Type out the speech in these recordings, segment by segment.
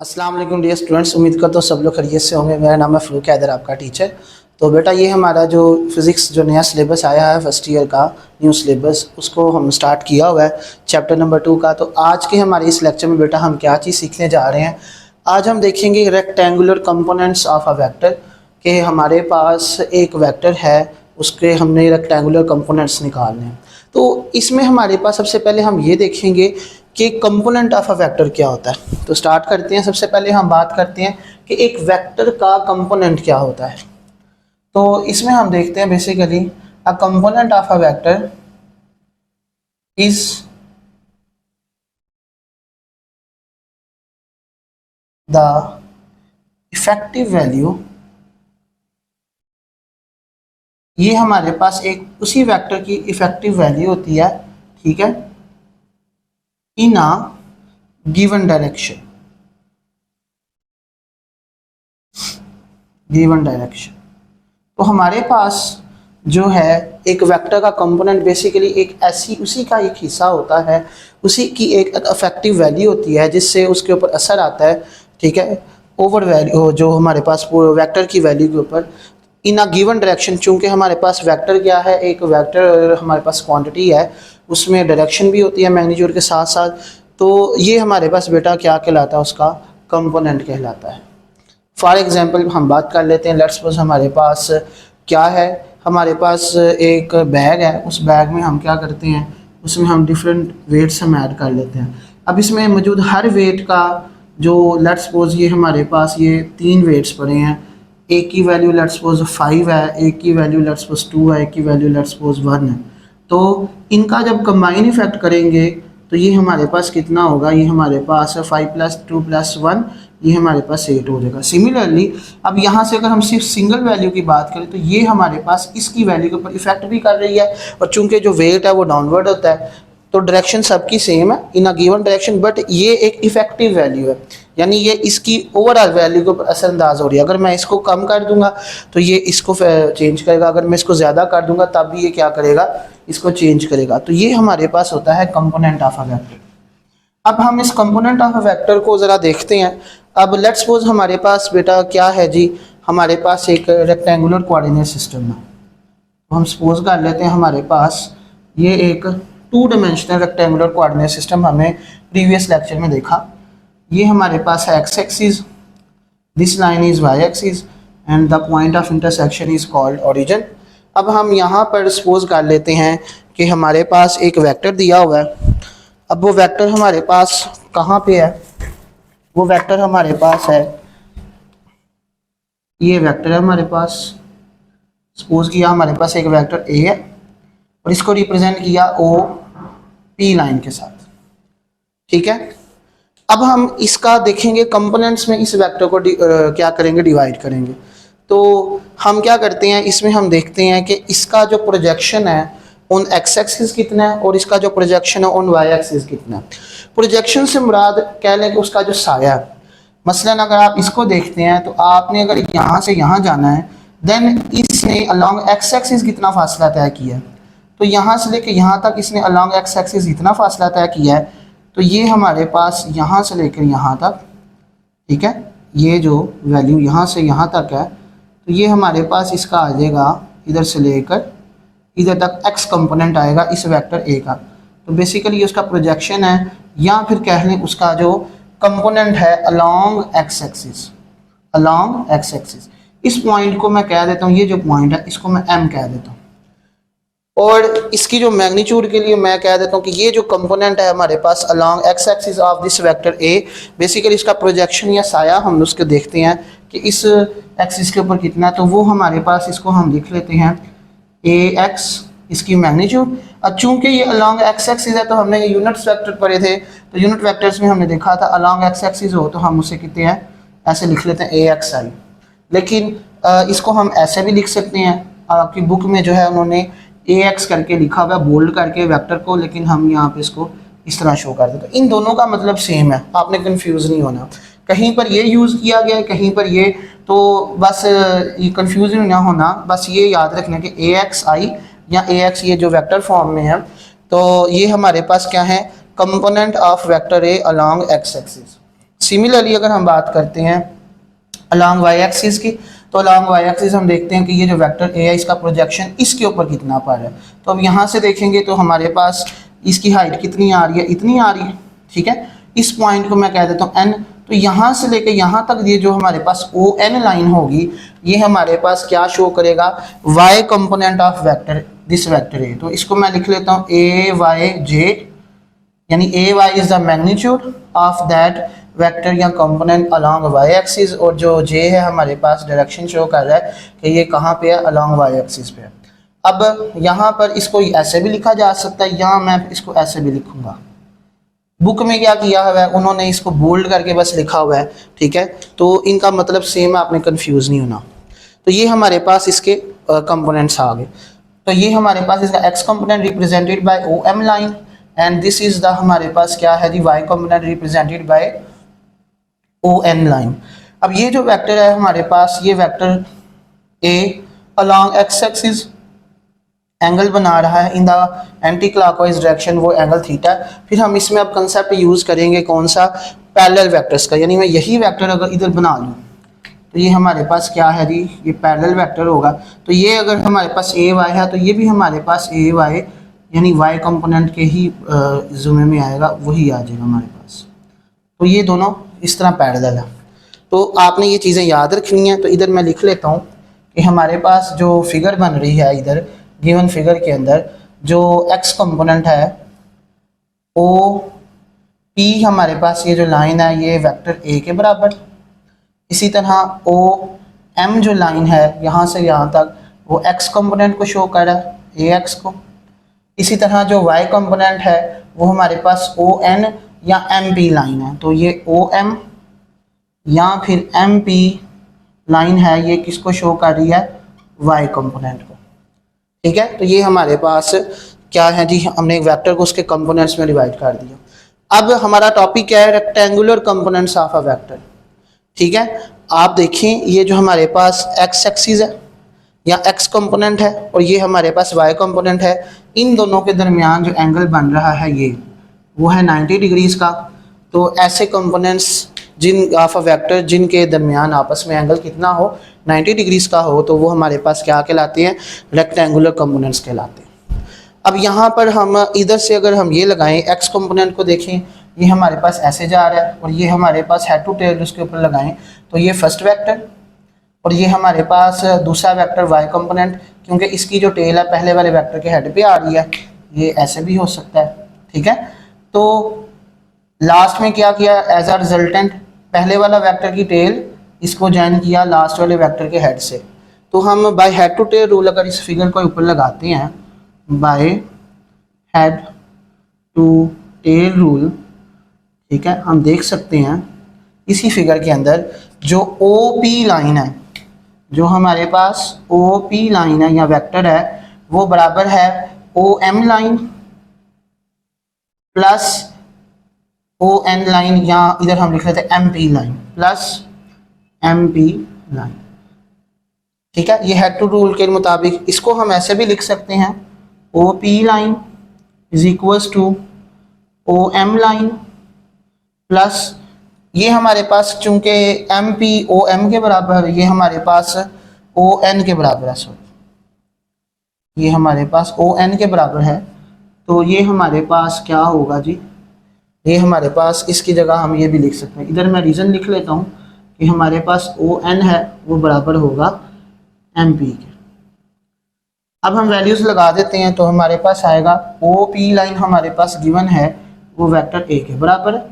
अस्सलाम वालेकुम dear students, उम्मीद करता हूँ सब लोग खैरियत से होंगे। मेरा नाम है फ़रूक हैदर, आपका टीचर। तो बेटा ये हमारा जो फ़िज़िक्स जो नया सिलेबस आया है फर्स्ट ईयर का न्यू सिलेबस, उसको हम स्टार्ट किया हुआ है चैप्टर नंबर 2 का। तो आज के हमारे इस लेक्चर में बेटा हम क्या चीज़ सीखने जा रहे हैं। आज हम देखेंगे rectangular components of a vector, कि हमारे पास एक वेक्टर है, उसके हमने रेक्टेंगुलर कंपोनेंट्स निकालने हैं। तो इसमें हमारे पास सबसे पहले हम ये देखेंगे कि कंपोनेंट ऑफ अ वेक्टर क्या होता है। तो स्टार्ट करते हैं। सबसे पहले हम बात करते हैं कि एक वेक्टर का कंपोनेंट क्या होता है। तो इसमें हम देखते हैं basically a component of a vector is the effective value. ये हमारे पास एक उसी वेक्टर की इफेक्टिव वैल्यू होती है, ठीक है, इन अ गिवन डायरेक्शन। तो हमारे पास जो है एक वेक्टर का कंपोनेंट बेसिकली एक ऐसी उसी का एक हिस्सा होता है, उसी की एक इफेक्टिव वैल्यू होती है जिससे उसके ऊपर असर आता है, ठीक है, ओवर वैल्यू जो हमारे पास वेक्टर की वैल्यू के ऊपर इन अ गिवन डायरेक्शन। चूँकि हमारे पास वेक्टर क्या है, एक वेक्टर हमारे पास क्वांटिटी है, उसमें डायरेक्शन भी होती है मैग्नीट्यूड के साथ साथ। तो ये हमारे पास बेटा क्या कहलाता है, उसका कंपोनेंट कहलाता है। फॉर एग्जांपल हम बात कर लेते हैं। लेट्स सपोज हमारे पास क्या है, हमारे पास एक बैग है, उस बैग में हम क्या करते हैं, उसमें हम डिफरेंट वेट्स हम ऐड कर लेते हैं। अब इसमें मौजूद हर वेट का जो लेट्स सपोज ये हमारे पास ये 3 वेट्स पड़े हैं, एक की वैल्यू लेट्स सपोज 5 है, एक की वैल्यू लेट्स सपोज 2 है, एक की वैल्यू लेट्स सपोज 1 है। तो इनका जब कंबाइन इफेक्ट करेंगे तो ये हमारे पास कितना होगा, ये हमारे पास 5 + 2 + 1, ये हमारे पास 8 हो जाएगा। सिमिलरली अब यहाँ से अगर हम सिर्फ सिंगल वैल्यू की बात करें तो ये हमारे पास इसकी वैल्यू के ऊपर इफेक्ट भी कर रही है, और चूंकि जो वेट है वो डाउनवर्ड होता है तो डायरेक्शन सबकी सेम है इन अ गिवन डायरेक्शन, बट ये एक इफेक्टिव वैल्यू है, यानी ये इसकी ओवरऑल वैल्यू के ऊपर असरअंदाज हो रही है। अगर मैं इसको कम कर दूंगा तो ये इसको चेंज करेगा, अगर मैं इसको ज़्यादा कर दूंगा तब भी ये क्या करेगा, इसको चेंज करेगा। तो ये हमारे पास होता है कंपोनेंट ऑफ अ वेक्टर। अब हम इस कंपोनेंट ऑफ अ वेक्टर को ज़रा देखते हैं। अब लेट्स सपोज हमारे पास बेटा क्या है जी, हमारे पास एक रेक्टेंगुलर कोऑर्डिनेट सिस्टम है। तो हम सपोज कर लेते हैं हमारे पास ये एक 2 डायमेंशनल रेक्टेंगुलर कोऑर्डिनेट सिस्टम हमने प्रीवियस लेक्चर में देखा। ये हमारे पास है x axis, this line is y axis and the point of intersection is called origin. अब हम यहाँ पर सपोज कर लेते हैं कि हमारे पास एक वेक्टर दिया हुआ है। अब वो वेक्टर हमारे पास कहाँ पे है, वो वेक्टर हमारे पास है, ये वेक्टर है हमारे पास। सपोज किया हमारे पास एक वेक्टर ए है और इसको रिप्रेजेंट किया ओ पी लाइन के साथ, ठीक है। अब हम इसका देखेंगे कंपोनेंट्स में इस वेक्टर को क्या करेंगे, डिवाइड करेंगे। तो हम क्या करते हैं, इसमें हम देखते हैं कि इसका जो प्रोजेक्शन है ऑन एक्स एक्सिस कितना है और इसका जो प्रोजेक्शन है ऑन वाई एक्सिस कितना है। प्रोजेक्शन से मुराद कह लें कि उसका जो साया है। मसलन अगर आप इसको देखते हैं तो आपने अगर यहाँ से यहाँ जाना है, देन इसने अलॉन्ग एक्स एक्सिस कितना फासला तय किया है, तो यहाँ से लेकर यहाँ तक इसने अलॉन्ग एक्स एक्सिस इतना फासला तय किया है। तो ये हमारे पास यहाँ से लेकर यहाँ तक, ठीक है, ये जो वैल्यू यहाँ से यहाँ तक है, तो ये हमारे पास इसका आ जाएगा इधर से लेकर इधर तक एक्स कंपोनेंट आएगा इस वेक्टर ए का। तो बेसिकली ये उसका प्रोजेक्शन है, या फिर कह लें उसका जो कंपोनेंट है along X axis, along X axis. इस पॉइंट को मैं कह देता हूँ, ये जो पॉइंट है इसको मैं एम कह देता हूँ, और इसकी जो मैग्नीट्यूड के लिए मैं कह देता हूँ कि ये जो कंपोनेंट है हमारे पास along X axis of this vector A, basically इसका प्रोजेक्शन या साया हम उसको देखते हैं कि इस एक्सिस के ऊपर कितना है। तो वो हमारे पास इसको हम लिख लेते हैं ए एक्स, इसकी मैग्नीट्यूड। और चूंकि ये अलोंग एक्स एक्सिस है तो हमने ये यूनिट्स वेक्टर पढ़े थे, तो यूनिट वेक्टर्स में हमने देखा था अलोंग एक्स एक्सिस हो तो हम उसे कहते हैं, ऐसे लिख लेते हैं ए एक्स आई। लेकिन इसको हम ऐसे भी लिख सकते हैं, आपकी बुक में जो है उन्होंने ए एक्स करके लिखा हुआ है बोल्ड करके वेक्टर को, लेकिन हम यहाँ पे इसको इस तरह शो कर देते हैं। इन दोनों का मतलब सेम है, आपने कंफ्यूज नहीं होना। कहीं पर ये यूज़ किया गया है, कहीं पर ये, तो बस ये कंफ्यूज ना होना, बस ये याद रखना कि ए एक्स आई या ए एक्स ये जो वेक्टर फॉर्म में है, तो ये हमारे पास क्या है, component of vector A along X axis. Similarly अगर हम बात करते हैं अलॉन्ग वाई एक्सिस की, तो अलॉन्ग वाई एक्सिस हम देखते हैं कि ये जो वेक्टर ए है इसका प्रोजेक्शन इसके ऊपर कितना पड़ रहा है। तो अब यहाँ से देखेंगे तो हमारे पास इसकी हाइट कितनी आ रही है, इतनी आ रही है, ठीक है। इस पॉइंट को मैं कह देता हूँ एन, तो यहाँ से लेके यहाँ तक ये जो हमारे पास ओ एन लाइन होगी, ये हमारे पास क्या शो करेगा, y component of vector this vector a. तो इसको मैं लिख लेता हूँ ए वाई जे, यानी A Y is the magnitude of that vector या कंपोनेंट अलोंग वाई एक्सिस, और जो जे है हमारे पास डायरेक्शन शो कर रहा है कि ये कहाँ पे है, अलोंग वाई एक्सिस पे है। अब यहाँ पर इसको ऐसे भी लिखा जा सकता है, यहाँ मैं इसको ऐसे भी लिखूंगा। बुक में क्या किया हुआ है, उन्होंने इसको बोल्ड करके बस लिखा हुआ है, ठीक है, तो इनका मतलब सेम है, आपने कंफ्यूज नहीं होना। तो ये हमारे पास इसके कंपोनेंट्स आ गए। तो ये हमारे पास इसका X component represented by O M line, and this is the हमारे पास क्या है जी, Y component represented by O N line. अब ये जो वेक्टर है हमारे पास, ये vector A along X axis angle बना रहा है in the anticlockwise direction, वो एंगल थीटा। फिर हम इसमें अब कंसेप्ट यूज करेंगे कौन सा, पैरेलल वेक्टर्स का, यानी मैं यही वेक्टर अगर इधर बना लूँ तो ये हमारे पास क्या है जी, ये पैरेलल वेक्टर होगा। तो ये अगर हमारे पास ए वाई है तो ये भी हमारे पास ए वाई यानी वाई कंपोनेंट के ही जुमे में आएगा, वही आ जाएगा हमारे पास। तो ये दोनों इस तरह पैरेलल है। तो आपने ये चीज़ें याद रखनी है। तो इधर मैं लिख लेता हूँ कि हमारे पास जो फिगर बन रही है इधर गिवन फिगर के अंदर, जो एक्स कंपोनेंट है ओ पी, हमारे पास ये जो लाइन है ये वेक्टर ए के बराबर। इसी तरह ओ एम जो लाइन है यहाँ से यहाँ तक, वो एक्स कंपोनेंट को शो कर रहा है, ए एक्स को। इसी तरह जो वाई कंपोनेंट है वो हमारे पास ओ एन या एम पी लाइन है, तो ये ओ एम या फिर एम पी लाइन है, ये किसको शो कर रही है, वाई कंपोनेंट को, ठीक है। तो ये हमारे पास क्या है जी, हमने एक वेक्टर को उसके कंपोनेंट्स में डिवाइड कर दिया। अब हमारा टॉपिक क्या है, rectangular components of a vector, ठीक है। आप देखें ये जो हमारे पास एक्स एक्सिस है या एक्स कंपोनेंट है और ये हमारे पास वाई कंपोनेंट है, इन दोनों के दरमियान जो एंगल बन रहा है ये वो है 90 डिग्रीज का। तो ऐसे कंपोनेंट्स जिन ऑफ अ वेक्टर जिनके दरमियान आपस में एंगल कितना हो, 90 डिग्रीज का हो, तो वो हमारे पास क्या कहलाते हैं, रेक्टेंगुलर कंपोनेंट्स कहलाते हैं। अब यहाँ पर हम इधर से अगर हम ये लगाएं, एक्स कंपोनेंट को देखें, ये हमारे पास ऐसे जा रहा है और ये हमारे पास हेड टू टेल उसके ऊपर लगाएं तो ये फर्स्ट वेक्टर, और ये हमारे पास दूसरा वेक्टर वाई कंपोनेंट, क्योंकि इसकी जो टेल है पहले वाले वेक्टर के हेड पे आ रही है, ये ऐसे भी हो सकता है, ठीक है। तो लास्ट में क्या किया, एज अ रिजल्टेंट पहले वाला वेक्टर की टेल इसको ज्वाइन किया लास्ट वाले वेक्टर के हेड से। तो हम by head to tail rule अगर इस फिगर को ऊपर लगाते हैं, by head to tail rule, ठीक है, हम देख सकते हैं इसी फिगर के अंदर जो ओ पी लाइन है, जो हमारे पास ओ पी लाइन है या वेक्टर है, वो बराबर है O M line plus O N line, या इधर हम लिख लेते हैं M P line plus M P line, ठीक है। ये हेड टू रूल के मुताबिक इसको हम ऐसे भी लिख सकते हैं, O P line is equals to O M line plus ये हमारे पास चूंकि एम पी ओ एम के बराबर, ये हमारे पास ओ एन के बराबर है, सॉरी ये हमारे पास ओ एन के बराबर है। तो ये हमारे पास क्या होगा जी, ये हमारे पास इसकी जगह हम ये भी लिख सकते हैं, इधर मैं रीज़न लिख लेता हूँ कि हमारे पास ओ एन है वो बराबर होगा एम पी के। अब हम वैल्यूज़ लगा देते हैं तो हमारे पास आएगा ओ पी लाइन हमारे पास गिवन है वो वेक्टर ए के बराबर है,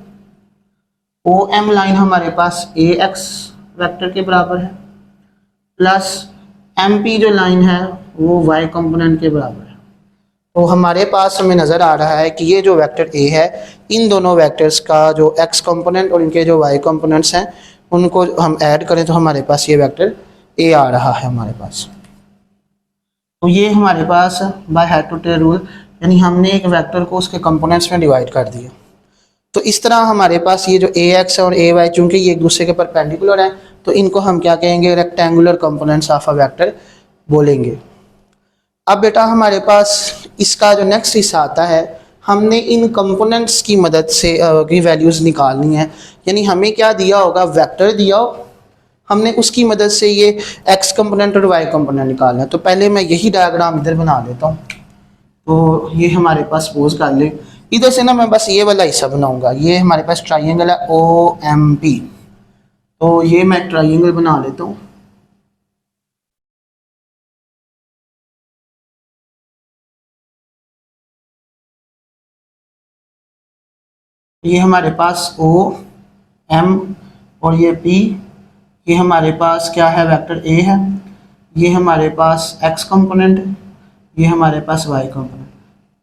ओ एम लाइन हमारे पास ए एक्स वेक्टर के बराबर है, प्लस एम पी जो लाइन है वो वाई कंपोनेंट के बराबर है। तो हमारे पास हमें नज़र आ रहा है कि ये जो वेक्टर ए है, इन दोनों वेक्टर्स का जो एक्स कंपोनेंट और इनके जो वाई कंपोनेंट्स हैं उनको हम ऐड करें तो हमारे पास ये वेक्टर ए आ रहा है हमारे पास। तो ये हमारे पास by head to tail rule, यानी हमने एक वेक्टर को उसके कंपोनेंट्स में डिवाइड कर दिया। तो इस तरह हमारे पास ये जो ए एक्स और ए वाई चूँकि ये एक दूसरे के परपेंडिकुलर हैं, तो इनको हम क्या कहेंगे, rectangular components of a vector बोलेंगे। अब बेटा हमारे पास इसका जो नेक्स्ट हिस्सा आता है हमने इन कंपोनेंट्स की मदद से की वैल्यूज़ निकालनी है। यानी हमें क्या दिया होगा, वेक्टर दिया हो, हमने उसकी मदद से ये एक्स कंपोनेंट और वाई कंपोनेंट निकालना है। तो पहले मैं यही डायग्राम इधर बना लेता हूँ। तो ये हमारे पास सपोज कर ले, इधर से ना मैं बस ये वाला हिस्सा बनाऊंगा। ये हमारे पास ट्राइंगल है ओ एम पी, तो ये मैं ट्राइंगल बना लेता हूँ। ये हमारे पास ओ एम और ये पी, ये हमारे पास क्या है, वेक्टर ए है। ये हमारे पास एक्स कंपोनेंट है, ये हमारे पास वाई कंपोनेंट।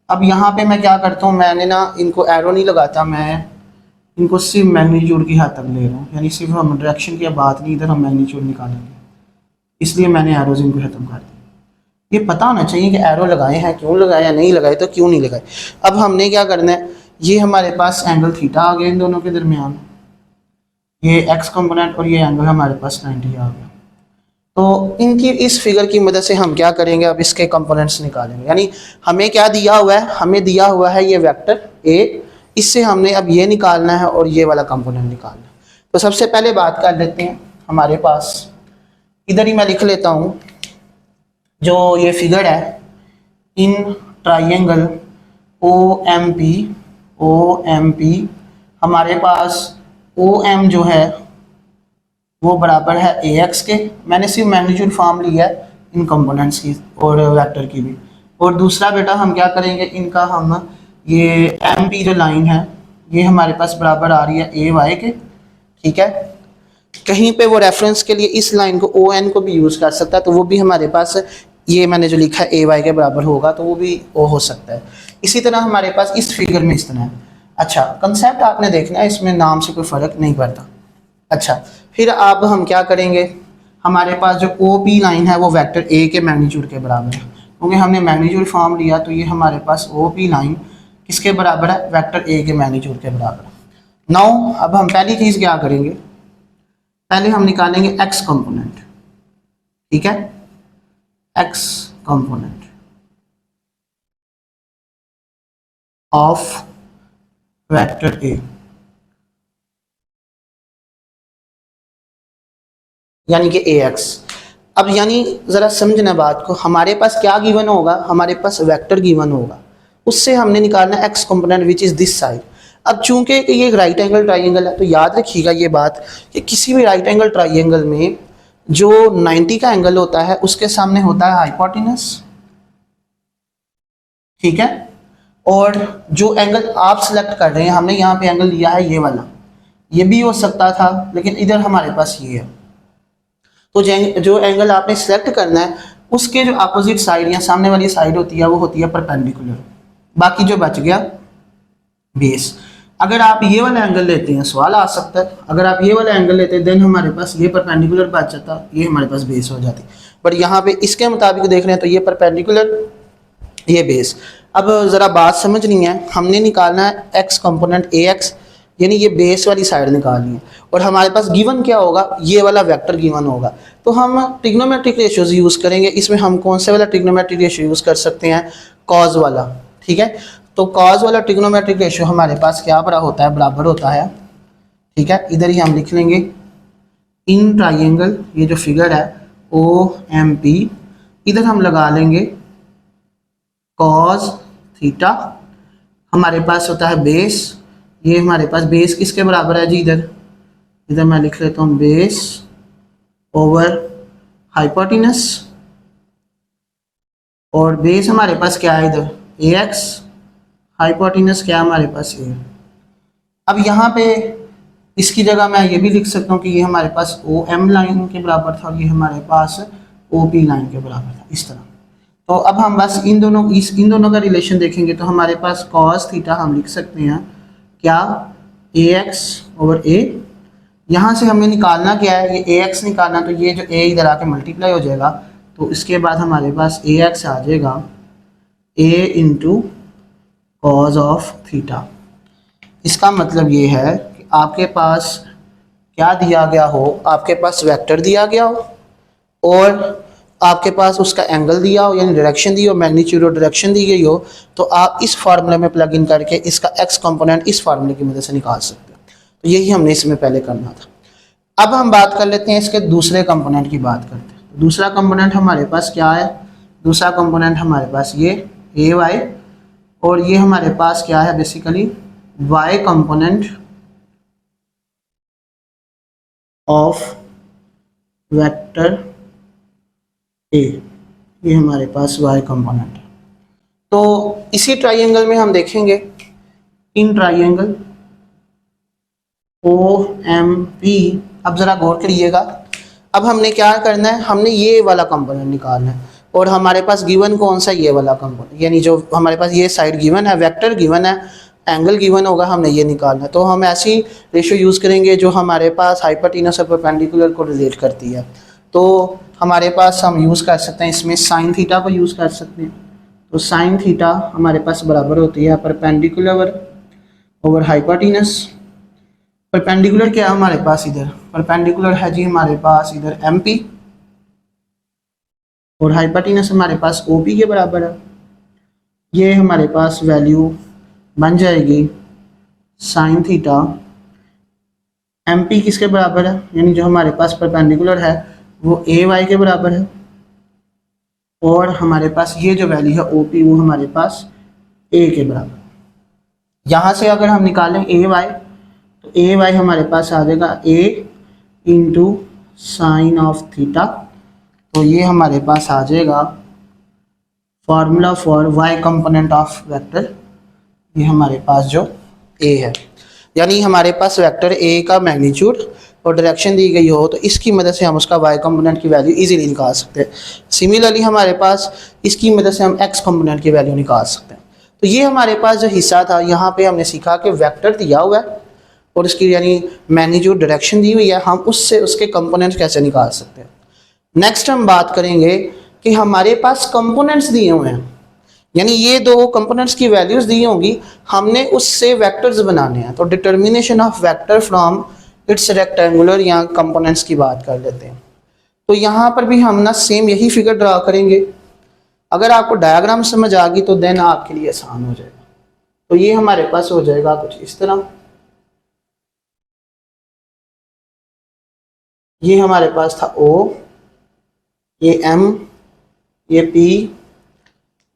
अब यहाँ पे मैं क्या करता हूँ, मैंने ना इनको एरो नहीं लगाता, मैं इनको सिर्फ मैग्नीट्यूड की हद तक ले रहा हूँ। यानी सिर्फ हम डायरेक्शन की बात नहीं, इधर हम मैग्नीट्यूड निकालेंगे, इसलिए मैंने एरोज इनको खत्म कर दिया। ये पता होना चाहिए कि एरो लगाए हैं, क्यों लगाए या नहीं लगाए, तो क्यों नहीं लगाए। अब हमने क्या करना है, ये हमारे पास एंगल थीटा आ गया इन दोनों के दरमियान, ये एक्स कंपोनेंट और ये एंगल हमारे पास 90 आ गया। तो इनकी इस फिगर की मदद से हम क्या करेंगे, अब इसके कंपोनेंट्स निकालेंगे। यानी हमें क्या दिया हुआ है, हमें दिया हुआ है ये वेक्टर ए, इससे हमने अब ये निकालना है और ये वाला कंपोनेंट निकालना है। तो सबसे पहले बात कर लेते हैं, हमारे पास इधर ही मैं लिख लेता हूँ जो ये फिगर है, in triangle O M P हमारे पास ओ एम जो है वो बराबर है ए एक्स के। मैंने सिर्फ मैग्नीट्यूड फॉर्म लिया है इन कंपोनेंट्स की और वेक्टर की भी। और दूसरा बेटा हम क्या करेंगे, इनका हम ये एम पी जो लाइन है ये हमारे पास बराबर आ रही है ए वाई के, ठीक है। कहीं पे वो रेफरेंस के लिए इस लाइन को ओ एन को भी यूज़ कर सकता है, तो वो भी हमारे पास ये मैंने जो लिखा है ए वाई के बराबर होगा, तो वो भी ओ हो सकता है। इसी तरह हमारे पास इस फिगर में इस तरह है। अच्छा, कंसेप्ट आपने देखना है, इसमें नाम से कोई फ़र्क नहीं पड़ता। अच्छा, फिर अब हम क्या करेंगे, हमारे पास जो ओ पी लाइन है वो वेक्टर ए के मैग्नीट्यूड के बराबर है, क्योंकि हमने मैग्नीट्यूड फॉर्म लिया। तो ये हमारे पास ओ पी लाइन किसके बराबर है, वेक्टर ए के मैग्नीट्यूड के बराबर है। नाउ अब हम पहली चीज़ क्या करेंगे, पहले हम निकालेंगे एक्स कंपोनेंट, ठीक है, एक्स कंपोनेंट ऑफ वेक्टर ए, यानी कि ए एक्स। अब यानी ज़रा समझना बात को, हमारे पास क्या गिवन होगा, हमारे पास वेक्टर गिवन होगा, उससे हमने निकालना x component which is this side. अब चूंकि ये एक राइट एंगल ट्राइंगल है, तो याद रखिएगा ये बात कि किसी भी राइट एंगल ट्राइंगल में जो 90 का एंगल होता है उसके सामने होता है हाइपोटेनस, ठीक है। और जो एंगल आप सिलेक्ट कर रहे हैं, हमने यहाँ पे एंगल लिया है ये वाला, ये भी हो सकता था, लेकिन इधर हमारे पास ये है। तो जो एंगल आपने सेलेक्ट करना है उसके जो अपोजिट साइड या सामने वाली साइड होती है वो होती है परपेंडिकुलर, बाकी जो बच गया बेस। अगर आप ये वाला एंगल लेते हैं, सवाल आ सकता है, अगर आप ये वाला एंगल लेते हैं देन हमारे पास ये परपेंडिकुलर बच जाता, ये हमारे पास बेस हो जाती। बट यहाँ पे इसके मुताबिक देख रहे हैं तो ये परपेंडिकुलर, ये बेस। अब ज़रा बात समझनी है, हमने निकालना है एक्स कंपोनेंट ए एक्स, यानी ये बेस वाली साइड निकालनी है। और हमारे पास गिवन क्या होगा, ये वाला वेक्टर गिवन होगा। तो हम ट्रिग्नोमेट्रिक रेशियोज यूज़ करेंगे। इसमें हम कौन से वाला ट्रिग्नोमेट्रिक रेशियो यूज़ कर सकते हैं, कॉज वाला, ठीक है। तो कॉज वाला ट्रिग्नोमेट्रिक रेशियो हमारे पास क्या बड़ा होता है, बराबर होता है, ठीक है। इधर ही हम लिख लेंगे इन ट्राइंगल, ये जो फिगर है ओ एम पी, इधर हम लगा लेंगे कॉज थीटा, हमारे पास होता है बेस। ये हमारे पास बेस किसके बराबर है जी, इधर मैं लिख लेता हूँ बेस ओवर हाइपोटेनस, और बेस हमारे पास क्या है इधर ए एक्स, हाइपोटेनस क्या हमारे पास ए। अब यहाँ पे इसकी जगह मैं ये भी लिख सकता हूँ कि ये हमारे पास ओ एम लाइन के बराबर था और ये हमारे पास ओ पी लाइन के बराबर था, इस तरह। तो अब हम बस इन दोनों का रिलेशन देखेंगे। तो हमारे पास कॉस थीटा हम लिख सकते हैं क्या, ए एक्स ओवर ए। यहाँ से हमें निकालना क्या है, ये ए एक्स निकालना, तो ये जो ए इधर आके मल्टीप्लाई हो जाएगा, तो इसके बाद हमारे पास ए एक्स आ जाएगा a into cos of theta. इसका मतलब ये है कि आपके पास क्या दिया गया हो, आपके पास वेक्टर दिया गया हो और आपके पास उसका एंगल दिया हो यानी डायरेक्शन दी हो, मैग्नीट्यूड और डायरेक्शन दी गई हो, तो आप इस फार्मूले में प्लग इन करके इसका एक्स कंपोनेंट इस फार्मूले की मदद से निकाल सकते हो। तो यही हमने इसमें पहले करना था। अब हम बात कर लेते हैं इसके दूसरे कंपोनेंट की बात करते हैं। दूसरा कंपोनेंट हमारे पास क्या है? दूसरा कंपोनेंट हमारे पास ये ए वाई, और ये हमारे पास क्या है basically y component of vector a. ये हमारे पास वाई कंपोनेंट है। तो इसी ट्राइंगल में हम देखेंगे in triangle O M P. अब ज़रा गौर करिएगा, अब हमने क्या करना है, हमने ये वाला कंपोनेंट निकालना है, और हमारे पास गिवन कौन सा, ये वाला कंपोनेंट, यानी जो हमारे पास ये साइड गिवन है, वेक्टर गिवन है, एंगल गिवन होगा, हमने ये निकालना है। तो हम ऐसी रेशियो यूज़ करेंगे जो हमारे पास हाइपोटेनस और परपेंडिकुलर को रिलेट करती है। तो हमारे पास हम यूज़ कर सकते हैं इसमें साइन थीटा को यूज़ कर सकते हैं। तो साइन थीटा हमारे पास बराबर होती है परपेंडिकुलर ओवर हाइपोटेनस। परपेंडिकुलर क्या है हमारे पास, इधर परपेंडिकुलर है जी हमारे पास इधर एम पी, और हाइपोटेनस हमारे पास ओ पी के बराबर है। ये हमारे पास वैल्यू बन जाएगी साइन थीटा एम पी किसके बराबर है, यानी जो हमारे पास परपेंडिकुलर है वो ए वाई के बराबर है, और हमारे पास ये जो वैल्यू है ओ पी वो हमारे पास ए के बराबर। यहाँ से अगर हम निकालें ए वाई, तो ए वाई हमारे पास आ जाएगा a into sine of theta. तो ये हमारे पास आ जाएगा formula for y component of vector. ये हमारे पास जो ए है, यानी हमारे पास वेक्टर ए का मैग्नीट्यूड और डायरेक्शन दी गई हो, तो इसकी मदद से हम उसका वाई कंपोनेंट की वैल्यू इजीली निकाल सकते हैं। सिमिलरली हमारे पास इसकी मदद से हम एक्स कंपोनेंट की वैल्यू निकाल सकते हैं। तो ये हमारे पास जो हिस्सा था, यहाँ पे हमने सीखा कि वेक्टर दिया हुआ है और इसकी यानी मैग्नीट्यूड डायरेक्शन दी हुई है, हम उससे उसके कंपोनेंट्स कैसे निकाल सकते हैं। नेक्स्ट हम बात करेंगे कि हमारे पास कंपोनेंट्स दिए हुए हैं, यानी ये दो कंपोनेंट्स की वैल्यूज दी होंगी, हमने उससे वेक्टर्स बनाने हैं। तो determination of vector from its rectangular, यहाँ कंपोनेंट्स की बात कर लेते हैं। तो यहाँ पर भी हम ना सेम यही फिगर ड्रा करेंगे। अगर आपको डायग्राम समझ आ गई तो देन आपके लिए आसान हो जाएगा। तो ये हमारे पास हो जाएगा कुछ इस तरह। ये हमारे पास था O, ये M, ये P,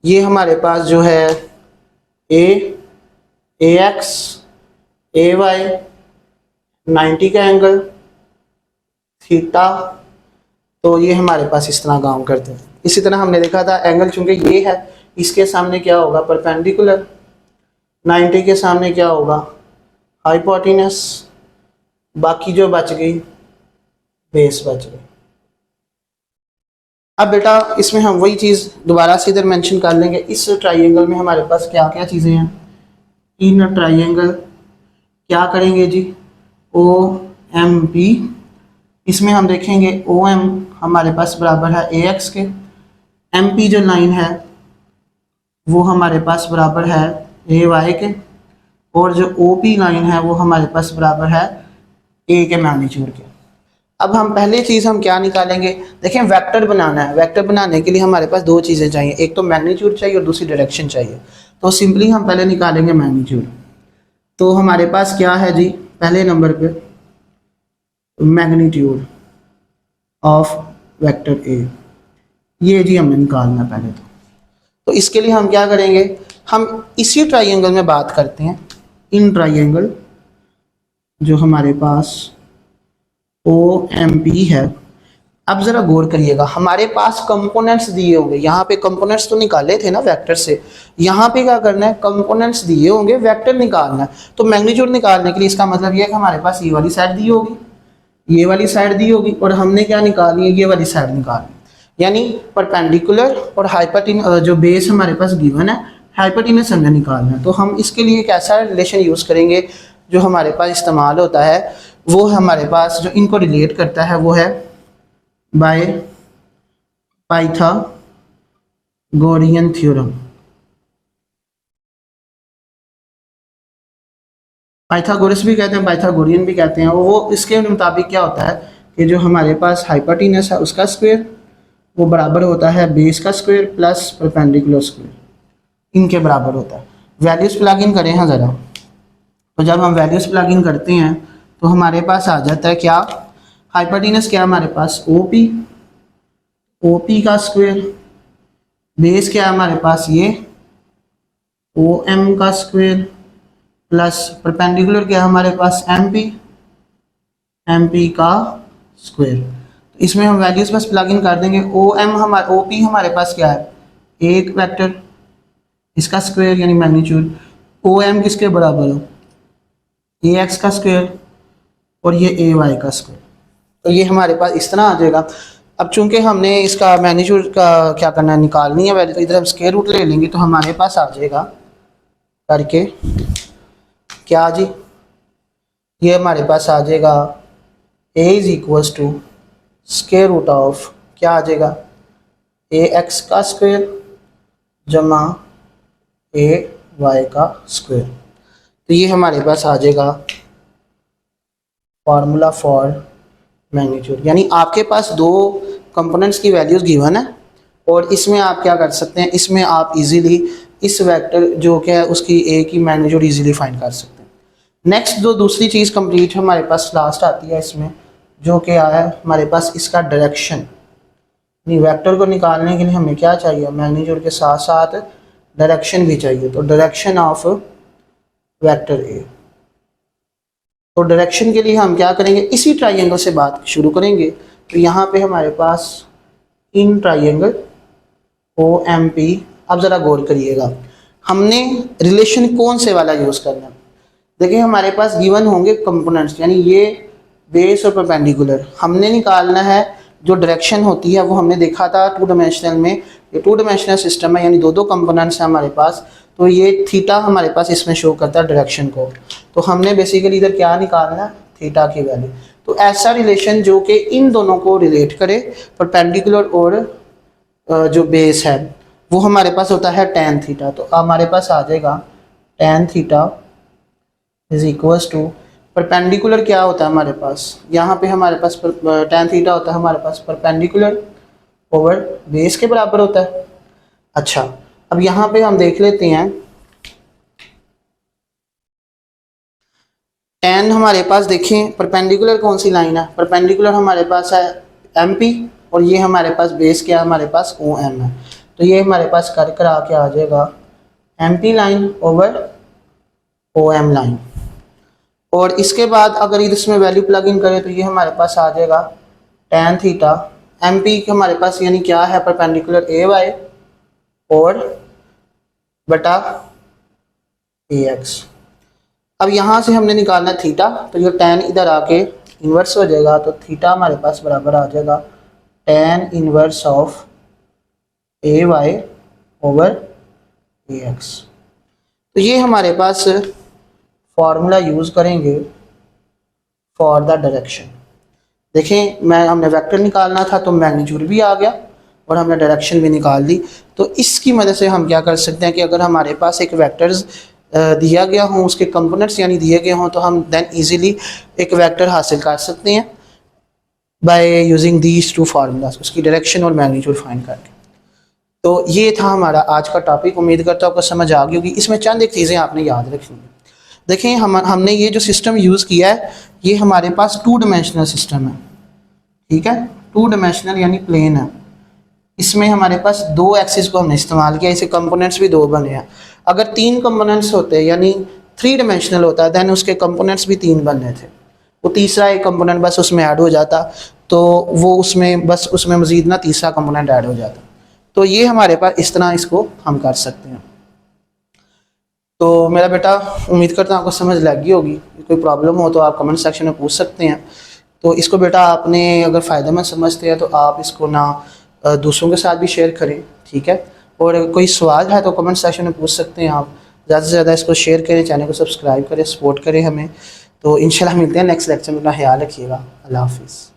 ये हमारे पास जो है A, AX, AY, 90 का एंगल, थीटा। तो ये हमारे पास इस तरह काम करते हैं। इसी तरह हमने देखा था एंगल चूंकि ये है, इसके सामने क्या होगा परपेंडिकुलर, 90 के सामने क्या होगा हाइपोटेनस, बाकी जो बच गई बेस बच गई। अब बेटा इसमें हम वही चीज़ दोबारा से इधर मेंशन कर लेंगे। इस ट्राइंगल में हमारे पास क्या क्या चीज़ें हैं। इन ट्राइंगल क्या करेंगे जी, ओ एम पी, इसमें हम देखेंगे ओ एम हमारे पास बराबर है ए एक्स के, एम पी जो लाइन है वो हमारे पास बराबर है ए वाई के, और जो ओ पी लाइन है वो हमारे पास बराबर है ए के मैग्नीट्यूड के। अब हम पहले चीज़ हम क्या निकालेंगे, देखें वेक्टर बनाना है। वेक्टर बनाने के लिए हमारे पास दो चीज़ें चाहिए, एक तो मैग्नीट्यूड चाहिए और दूसरी डायरेक्शन चाहिए। तो सिंपली हम पहले निकालेंगे मैग्नीट्यूड। तो हमारे पास क्या है जी, पहले नंबर पे मैग्नीट्यूड ऑफ वेक्टर ए, ये जी हमने निकालना है पहले। तो इसके लिए हम क्या करेंगे, हम इसी ट्राइंगल में बात करते हैं। इन ट्राइंगल जो हमारे पास ओ एम पी है, अब ज़रा गौर करिएगा, हमारे पास कंपोनेंट्स दिए होंगे। यहाँ पे कंपोनेंट्स तो निकाले थे ना वेक्टर से, यहाँ पे क्या करना है कंपोनेंट्स दिए होंगे, वेक्टर निकालना है। तो मैग्नीट्यूड निकालने के लिए इसका मतलब ये है कि हमारे पास ये वाली साइड दी होगी, ये वाली साइड दी होगी, और हमने क्या निकालनी है, ये वाली साइड निकालनी, यानी परपेंडिकुलर और हाइपोटेनस जो बेस हमारे पास गिवन है, हाइपोटेनस हमने निकालना है। तो हम इसके लिए एक ऐसा रिलेशन यूज़ करेंगे जो हमारे पास इस्तेमाल होता है, वो हमारे पास जो इनको रिलेट करता है वो है बाय पाइथागोरियन थ्योरम। पाइथागोरस भी कहते हैं, पाइथागोरियन भी कहते हैं। वो इसके मुताबिक क्या होता है कि जो हमारे पास हाइपोटेनस है उसका स्क्वायर वो बराबर होता है बेस का स्क्वायर प्लस परपेंडिकुलर स्क्वायर, इनके बराबर होता है। वैल्यूज़ प्लग इन करें हाँ ज़रा। तो जब हम वैल्यूज़ प्लग इन करते हैं तो हमारे पास आ जाता है क्या, हाइपोटेनस क्या हमारे पास ओ पी का स्क्वायर, बेस क्या है हमारे पास ये ओ एम का स्क्वायर प्लस परपेंडिकुलर क्या है हमारे पास एम पी का स्क्वायर। तो इसमें हम वैल्यूज बस प्लग इन कर देंगे। ओ पी हमारे पास क्या है, एक वेक्टर, इसका स्क्वायर यानी मैग्नीट्यूड, ओ एम किसके बराबर हो, ए एक्स का स्क्वायर और ये ए वाई का स्क्वायर। तो ये हमारे पास इस तरह आ जाएगा। अब चूंकि हमने इसका मैग्नीट्यूड का क्या करना है, निकालनी है वैल्यू, तो इधर हम स्क्वायर रूट ले लेंगे तो हमारे पास आ जाएगा करके क्या जी, ये हमारे पास आ जाएगा a is equals to square root of क्या आ जाएगा, ए एक्स का स्क्वायर जमा ए वाई का स्क्वायर। तो ये हमारे पास आ जाएगा फार्मूला फॉर मैग्नीट्यूड। यानी आपके पास दो कंपोनेंट्स की वैल्यूज गिवन है और इसमें आप क्या कर सकते हैं, इसमें आप इजीली इस वेक्टर जो क्या है उसकी ए की मैग्नीट्यूड इजीली फाइंड कर सकते हैं। नेक्स्ट जो दूसरी चीज़ कंप्लीट हमारे पास लास्ट आती है इसमें, जो क्या है हमारे पास इसका डायरेक्शन। नहीं, वेक्टर को निकालने के लिए हमें क्या चाहिए, मैग्नीट्यूड के साथ साथ डायरेक्शन भी चाहिए। तो डायरेक्शन ऑफ वेक्टर ए, तो डायरेक्शन के लिए हम क्या करेंगे, इसी ट्राइंगल से बात शुरू करेंगे। तो यहाँ पे हमारे पास in triangle O M P, अब ज़रा गौर करिएगा हमने रिलेशन कौन से वाला यूज़ करना है। देखिए हमारे पास गिवन होंगे कंपोनेंट्स, यानी ये बेस और परपेंडिकुलर, हमने निकालना है जो डायरेक्शन होती है वो हमने देखा था टू डायमेंशनल में। ये टू डायमेंशनल सिस्टम है यानी दो दो कंपोनेंट्स हैं हमारे पास, तो ये थीटा हमारे पास इसमें शो करता है डायरेक्शन को। तो हमने बेसिकली इधर क्या निकालना, थीटा की वैल्यू। तो ऐसा रिलेशन जो कि इन दोनों को रिलेट करे, परपेंडिकुलर और जो बेस है, वो हमारे पास होता है tan थीटा। तो हमारे पास आ जाएगा tan theta is equals to, perpendicular क्या होता है हमारे पास, यहाँ पे हमारे पास tan थीटा होता है हमारे पास परपेंडिकुलर ओवर बेस के बराबर होता है। अच्छा, अब यहाँ पे हम देख लेते हैं tan हमारे पास, देखें परपेंडिकुलर कौन सी लाइन है, परपेंडिकुलर हमारे पास है MP और ये हमारे पास बेस क्या है हमारे पास OM है। तो ये हमारे पास कर आके आ जाएगा MP line over OM line. और इसके बाद अगर इसमें वैल्यू प्लग इन करें तो ये हमारे पास आ जाएगा tan थीटा, MP हमारे पास यानी क्या है परपेंडिकुलर AY और बटा AX। अब यहाँ से हमने निकालना थीटा, तो ये tan इधर आके इन्वर्स हो जाएगा, तो थीटा हमारे पास बराबर आ जाएगा tan inverse of AY over AX। तो ये हमारे पास फार्मूला यूज़ करेंगे फॉर द डायरेक्शन। देखें हमने वेक्टर निकालना था तो मैग्नीट्यूड भी आ गया और हमने डायरेक्शन भी निकाल दी। तो इसकी मदद से हम क्या कर सकते हैं कि अगर हमारे पास एक वेक्टर्स दिया गया हो, उसके कंपोनेंट्स यानी दिए गए हों, तो हम देन इजीली एक वेक्टर हासिल कर सकते हैं by using these two formulas, उसकी डायरेक्शन और मैग्नीट्यूड फाइंड करके। तो ये था हमारा आज का टॉपिक, उम्मीद करता हूँ आपको समझ आ गई होगी। इसमें चंद एक चीज़ें आपने याद रखनी है। देखें हमने ये जो सिस्टम यूज़ किया है ये हमारे पास टू डायमेंशनल सिस्टम है, ठीक है, टू डायमेंशनल यानी प्लेन है। इसमें हमारे पास दो एक्सिस को हमने इस्तेमाल किया, इसे कंपोनेंट्स भी दो बने हैं। अगर तीन कंपोनेंट्स होते यानी थ्री डायमेंशनल होता दैन उसके कंपोनेंट्स भी तीन बनने थे, वो तीसरा एक कंपोनेंट बस उसमें ऐड हो जाता, तो वो उसमें बस उसमें मज़ीद ना तीसरा कंपोनेंट ऐड हो जाता। तो ये हमारे पास इस तरह इसको हम कर सकते हैं। तो मेरा बेटा उम्मीद करता हूँ आपको समझ लग गई होगी। कोई प्रॉब्लम हो तो आप कमेंट सेक्शन में पूछ सकते हैं। तो इसको बेटा आपने अगर फ़ायदेमंद समझते हैं तो आप इसको ना दूसरों के साथ भी शेयर करें, ठीक है। और कोई सवाल है तो कमेंट सेक्शन में पूछ सकते हैं आप। ज़्यादा से ज़्यादा इसको शेयर करें, चैनल को सब्सक्राइब करें, सपोर्ट करें हमें। तो इंशाल्लाह मिलते हैं नेक्स्ट लेक्चर में। अपना ख्याल रखिएगा। अल्लाह हाफिज़।